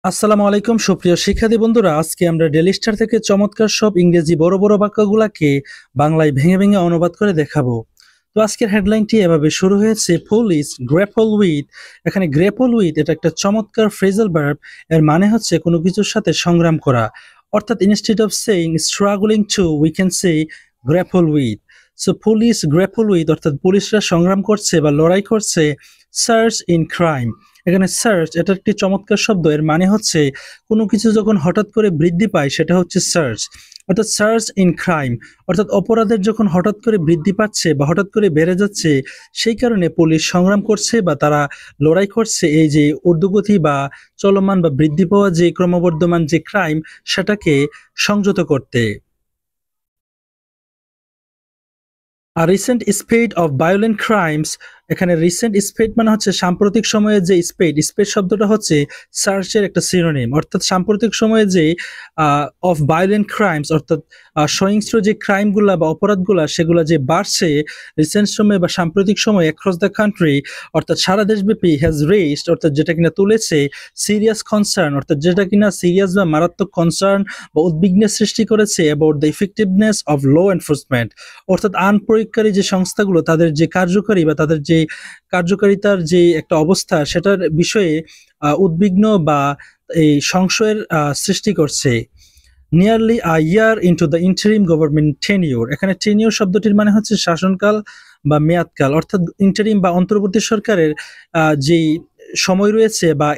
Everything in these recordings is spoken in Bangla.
আসসালামু আলাইকুম সুপ্রিয় শিক্ষার্থী বন্ধুরা, আজকে আমরা ডেইলি স্টার থেকে চমৎকার সব ইংরেজি বড় বড় বাক্যগুলাকে বাংলায় ভেঙে ভেঙে অনুবাদ করে দেখাবো। তো আজকের হেডলাইনটি এভাবে শুরু হয়েছে, পুলিশ গ্র্যাপল উইথ। এখানে গ্র্যাপল উইথ এটা একটা চমৎকার ফ্রেজাল ভার্ব। এর মানে হচ্ছে কোনো কিছুর সাথে সংগ্রাম করা, অর্থাৎ instead of saying struggling to we can say grapple with. So police grapple with অর্থাৎ পুলিশরা সংগ্রাম করছে বা লড়াই করছে সার্চ ইন ক্রাইম। এখানে সার্চ এটা একটি চমৎকার শব্দ। এর মানে হচ্ছে কোনো কিছু যখন হঠাৎ করে বৃদ্ধি পায় সেটা হচ্ছে সার্চ, অর্থাৎ সার্চ ইন ক্রাইম, অর্থাৎ অপরাধের যখন হঠাৎ করে বৃদ্ধি পাচ্ছে বা হঠাৎ করে বেড়ে যাচ্ছে সেই কারণে পুলিশ সংগ্রাম করছে বা তারা লড়াই করছে এই যে ঊর্ধ্বগতি বা চলমান বা বৃদ্ধি পাওয়া যে ক্রমবর্ধমান যে ক্রাইম সেটাকে সংযত করতে। আর recent spate of violent crimes. এখানে রিসেন্ট স্পেড মানে হচ্ছে সাম্প্রতিক সময়ে যে স্পেড, স্পেড শব্দটা হচ্ছে সার্চের একটা সিনোনিম, অর্থাৎ সাম্প্রতিক সময়ে যে অফ ভায়োলেন্ট ক্রাইমস অর্থাৎ সহিংস্র যে ক্রাইমগুলা বা অপরাধগুলা সেগুলা যে বাড়ছে রিসেন্ট সময়ে বা সাম্প্রতিক সময়ে অ্যাক্রস দ্য কান্ট্রি, অর্থাৎ সারা দেশব্যাপী হ্যাজ রেইজড অর্থাৎ যেটা কিনা তুলেছে সিরিয়াস কনসার্ন অর্থাৎ যেটা কিনা সিরিয়াস বা মারাত্মক কনসার্ন বা উদ্বিগ্নের সৃষ্টি করেছে about the effectiveness of law enforcement, অর্থাৎ আইন প্রয়োগকারী যে সংস্থাগুলো তাদের যে কার্যকারী বা তাদের যে কার্যকারিতার যে একটা অবস্থা সেটার বিষয়ে উদ্বিগ্ন বা এই সংশয়ের সৃষ্টি করছে। Nearly a year into the interim government tenure. এখানে টেনিউর শব্দটির মানে হচ্ছে শাসনকাল বা মেয়াদকাল, অর্থাৎ ইন্টারিম বা অন্তর্বর্তী সরকারের যেই সময় রয়েছে বা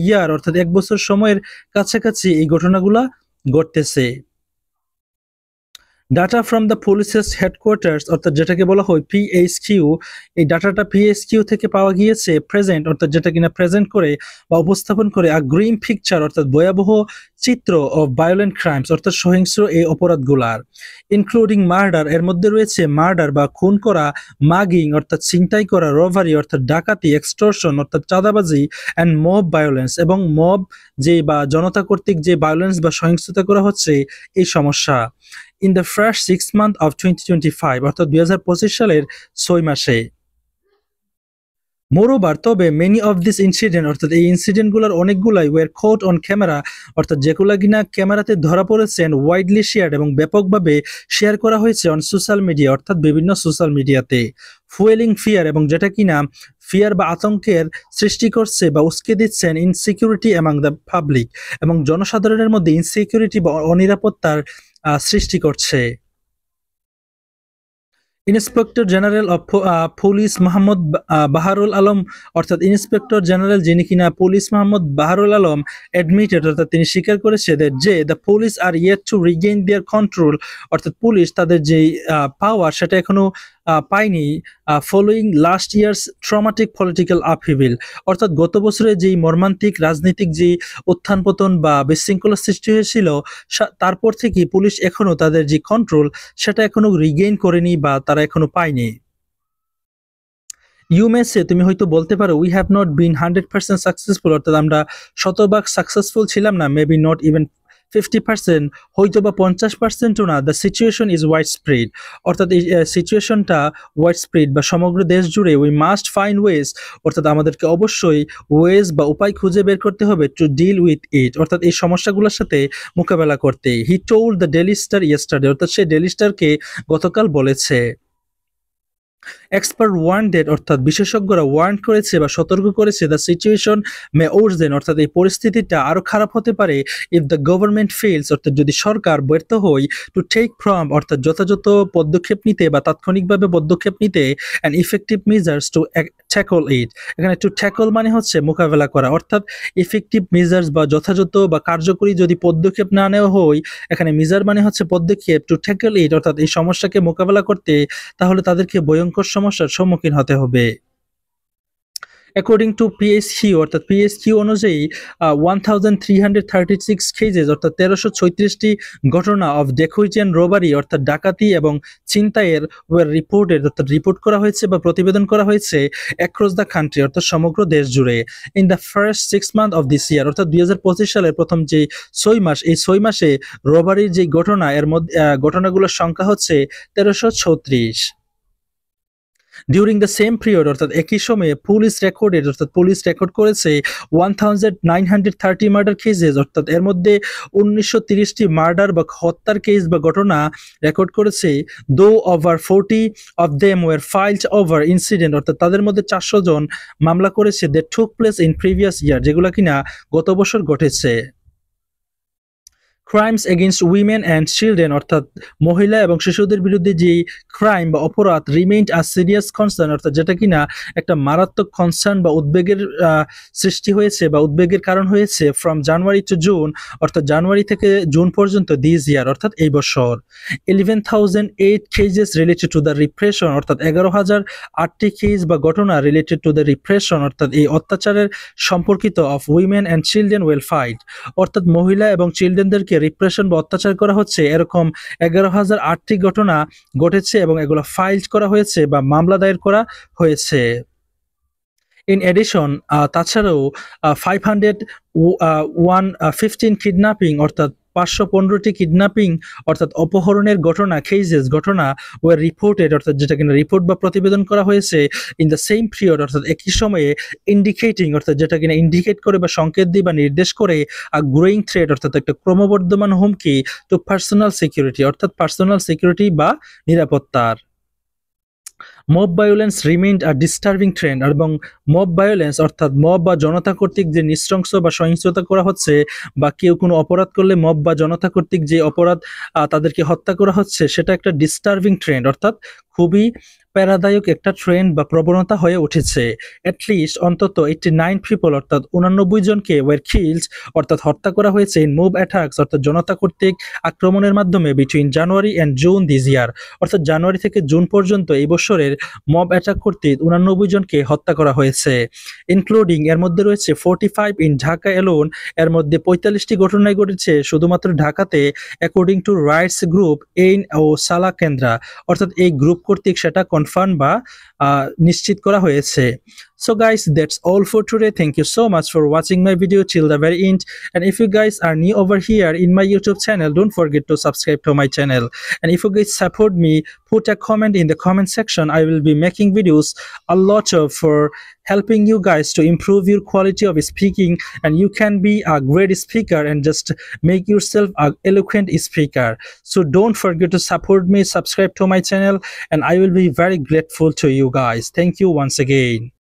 ইয়ার অর্থাৎ 1 বছর সময়ের কাছাকাছি এই ঘটনাগুলা ঘটতেছে। ডাটা ফ্রম দ্য পুলিশের হেডকোয়ার্টার্স অর্থাৎ যেটাকে বলা হয় পিএইচকিউ, এই ডাটাটা পিএইচকিউ থেকে পাওয়া গিয়েছে প্রেজেন্ট অর্থাৎ যেটা কিনা প্রেজেন্ট করে বা উপস্থাপন করে আ গ্রিম পিকচার অর্থাৎ ভয়াবহ চিত্র অফ ভায়োলেন্ট ক্রাইমস অর্থাৎ সহিংস্র এই অপরাধগুলার, ইনক্লুডিং মার্ডার এর মধ্যে রয়েছে মার্ডার বা খুন করা, মাগিং অর্থাৎ ছিনতাই করা, রভারি অর্থাৎ ডাকাতি, এক্সটর্শন অর্থাৎ চাঁদাবাজি, অ্যান্ড মব ভায়োলেন্স এবং মব যে বা জনতা কর্তৃক যে ভায়োলেন্স বা সহিংসতা করা হচ্ছে এই সমস্যা। In the first 6 months of 2025 অর্থাৎ 2025 সালের 6 মাসে। মোরওভার তবে মেনি অফ দিস ইনসিডেন্ট অর্থাৎ এই ইনসিডেন্টগুলোর অনেকগুলাই ওয়ার কোট অন ক্যামেরা অর্থাৎ যেগুলো কিনা ক্যামেরাতে ধরা পড়েছেন, ওয়াইডলি শেয়ার এবং ব্যাপকভাবে শেয়ার করা হয়েছে অন সোশ্যাল মিডিয়া অর্থাৎ বিভিন্ন সোশ্যাল মিডিয়াতে। ফুয়েলিং ফিয়ার এবং যেটা কিনা ফিয়ার বা আতঙ্কের সৃষ্টি করছে বা উস্কে দিচ্ছেন ইনসিকিউরিটি অ্যামাং দ্য পাবলিক এবং জনসাধারণের মধ্যে ইনসিকিউরিটি বা অনিরাপত্তার সৃষ্টি করছে। Inspector general of police Mohammad Baharul Alam অর্থাৎ ইন্সপেক্টর জেনারেল যিনি কিনা পুলিশ মোহাম্মদ বাহারুল আলম অ্যাডমিটেড অর্থাৎ তিনি স্বীকার করেছে যে the police are yet to regain their control অর্থাৎ পুলিশ তাদের যে পাওয়ার সেটা এখনো পায়নি following last year's traumatic political upheaval, অর্থাৎ গত বছরে যেই মর্মান্তিক রাজনৈতিক যে উত্থান পতন বা বিশৃঙ্খলা সৃষ্টি হয়েছিল তারপর থেকে পুলিশ এখনো তাদের যে কন্ট্রোল সেটা এখনো রিগেইন করেনি বা তারা এখনো পায়নি। ইউ মে সে তুমি হয়তো বলতে পারো we have not been 100% successful অর্থাৎ আমরা শতভাগ সাকসেসফুল ছিলাম না, মেবি নট ইভেন 50%, হয়তো বা 50%ও না। The situation is wide spread অর্থাৎ এই সিচুয়েশনটা ওয়াইড স্প্রেড বা সমগ্র দেশ জুড়ে। উই মাস্ট ফাইন্ড ওয়েজ অর্থাৎ আমাদেরকে অবশ্যই ওয়েজ বা উপায় খুঁজে বের করতে হবে টু ডিল উইথ ইট অর্থাৎ এই সমস্যাগুলোর সাথে মোকাবেলা করতে। He told the daily star yesterday অর্থাৎ সে ডেইলি স্টারকে গতকাল বলেছে। এক্সপার্ট ওয়ার্নডেড অর্থাৎ বিশেষজ্ঞরা ওয়ার্ন করেছে বা সতর্ক করেছে দ্য সিচুয়েশন মে ওর্সেন অর্থাৎ এই পরিস্থিতিটা আরো খারাপ হতে পারে ইফ দ্য গভর্নমেন্ট ফেলস অর্থাৎ যদি সরকার ব্যর্থ হয় টু টেক ফ্রম অর্থাৎ যথাযথ পদক্ষেপ নিতে বা তাৎক্ষণিকভাবে পদক্ষেপ নিতে and effective measures to tackle it. এখানে টু ট্যাকল মানে হচ্ছে মোকাবেলা করা, অর্থাৎ ইফেক্টিভ মেজার্স বা যথাযথ বা কার্যকরী যদি পদক্ষেপ না নেওয়া হয়, এখানে মেজার মানে হচ্ছে পদক্ষেপ, টু ট্যাকল ইট অর্থাৎ এই সমস্যাকে মোকাবেলা করতে, তাহলে তাদেরকে ভয়ঙ্কর সমস্যার সম্মুখীন হতে হবে। অ্যাকর্ডিং টু পিএসকিউ অর্থাৎ পিএসকিউ অনুযায়ী 1336 কেজেস অর্থাৎ 1336টি ঘটনা অফ ডেকোইটিয়ান রোবারি অর্থাৎ ডাকাতি এবং ছিনতাইয়ের ওয়ার রিপোর্টেড অর্থাৎ রিপোর্ট করা হয়েছে বা প্রতিবেদন করা হয়েছে অ্যাক্রস দ্য কান্ট্রি অর্থাৎ সমগ্র দেশ জুড়ে। In the first 6 month of this ইয়ার অর্থাৎ 2025 সালের প্রথম যে 6 মাস, এই 6 মাসে রোবারির যে ঘটনা এর মধ্যে ঘটনাগুলোর সংখ্যা হচ্ছে 1336। ডিউরিং দ্য সেম পিরিয়ড অর্থাৎ একই সময়ে পুলিশ রেকর্ড করেছে 1930 মার্ডার কেসেস, অর্থাৎ এর মধ্যে 1930টি মার্ডার বা হত্যার কেস বা ঘটনা রেকর্ড করেছে। Though over 40 of them were filed over incident, অর্থাৎ তাদের মধ্যে 400 জন মামলা করেছে that took place in previous year, যেগুলো কিনা গত বছর ঘটেছে। Crimes against women and children, অর্থাৎ মহিলা এবং শিশুদের বিরুদ্ধে যে ক্রাইম বা অপরাধ রিমেইনড আ সিরিয়াস কনসার্ন, অর্থাৎ যেটা কিনা একটা মারাত্মক কনসার্ন বা উদ্বেগের সৃষ্টি হয়েছে বা উদ্বেগের কারণ হয়েছে ফ্রম জানুয়ারি টু জুন, অর্থাৎ জানুয়ারি থেকে জুন পর্যন্ত দিস ইয়ার, অর্থাৎ এই বছর। 11,008 cases related to the repression, অর্থাৎ 11,008টি কেস বা ঘটনা রিলেটেড টু দ্য রিপ্রেশন, অর্থাৎ এই অত্যাচারের সম্পর্কিত of women and children well fight, অর্থাৎ মহিলা এবং চিলড্রেনদেরকে রিপ্রেশন বা অত্যাচার করা হচ্ছে এরকম 11,008টি ঘটনা ঘটেছে এবং এগুলো ফাইল করা হয়েছে বা মামলা দায়ের করা হয়েছে। ইন এডিশন তাছাড়াও 515 কিডন্যাপিং, অর্থাৎ 515টি কিডন্যাপিং অর্থাৎ অপহরণের ঘটনা ওয়ার রিপোর্টেড, অর্থাৎ যেটা কিনা রিপোর্ট বা প্রতিবেদন করা হয়েছে ইন দ্য সেম পিরিয়ড, অর্থাৎ একই সময়ে ইন্ডিকেটিং, অর্থাৎ যেটা কিনা ইন্ডিকেট করে বা সংকেত দিয়ে বা নির্দেশ করে গ্রোয়িং থ্রেট, অর্থাৎ একটা ক্রমবর্ধমান হুমকি টু পার্সোনাল সিকিউরিটি, অর্থাৎ পার্সোনাল সিকিউরিটি বা নিরাপত্তার। মব ভায়োলেন্স রিমেইনড আ ডিস্টার্বিং ট্রেন্ড, এবং মব ভায়োলেন্স অর্থাৎ মব বা জনতা কর্তৃক যে নৃশংস বা সহিংসতা করা হচ্ছে বা কেউ কোনো অপরাধ করলে মব বা জনতা কর্তৃক যে অপরাধ তাদেরকে হত্যা করা হচ্ছে, সেটা একটা ডিস্টার্বিং ট্রেন্ড, অর্থাৎ খুবই প্যারাদায়ক একটা ট্রেন্ড বা প্রবণতা হয়ে উঠেছে। অ্যাটলিস্ট অন্তত 89 পিপল, অর্থাৎ 89 জনকে ওয়ার কিলড, অর্থাৎ হত্যা করা হয়েছে ইন মুভ অ্যাটাকস, অর্থাৎ জনতা কর্তৃক আক্রমণের মাধ্যমে between January and June this ইয়ার, অর্থাৎ জানুয়ারি থেকে জুন পর্যন্ত এই বছরের মব অ্যাটাক কর্তৃক 89 জনকে হত্যা করা হয়েছে। ইনক্লুডিং এর মধ্যে রয়েছে 45 ইন ঢাকা এলোন, এর মধ্যে 45টি ঘটনায় ঘটেছে শুধুমাত্র ঢাকাতে, অ্যাকর্ডিং টু রাইটস গ্রুপ এইন ও সালা কেন্দ্রা, অর্থাৎ এই গ্রুপ কর্তৃক সেটা কনফার্ম বা নিশ্চিত করা হয়েছে। So guys, that's all for today. Thank you so much for watching my video till the very end. And if you guys are new over here in my YouTube channel, don't forget to subscribe to my channel. And if you guys support me, put a comment in the comment section. I will be making videos a lot of for helping you guys to improve your quality of speaking, and you can be a great speaker and just make yourself an eloquent speaker. So don't forget to support me, subscribe to my channel, and I will be very grateful to you guys. Thank you once again.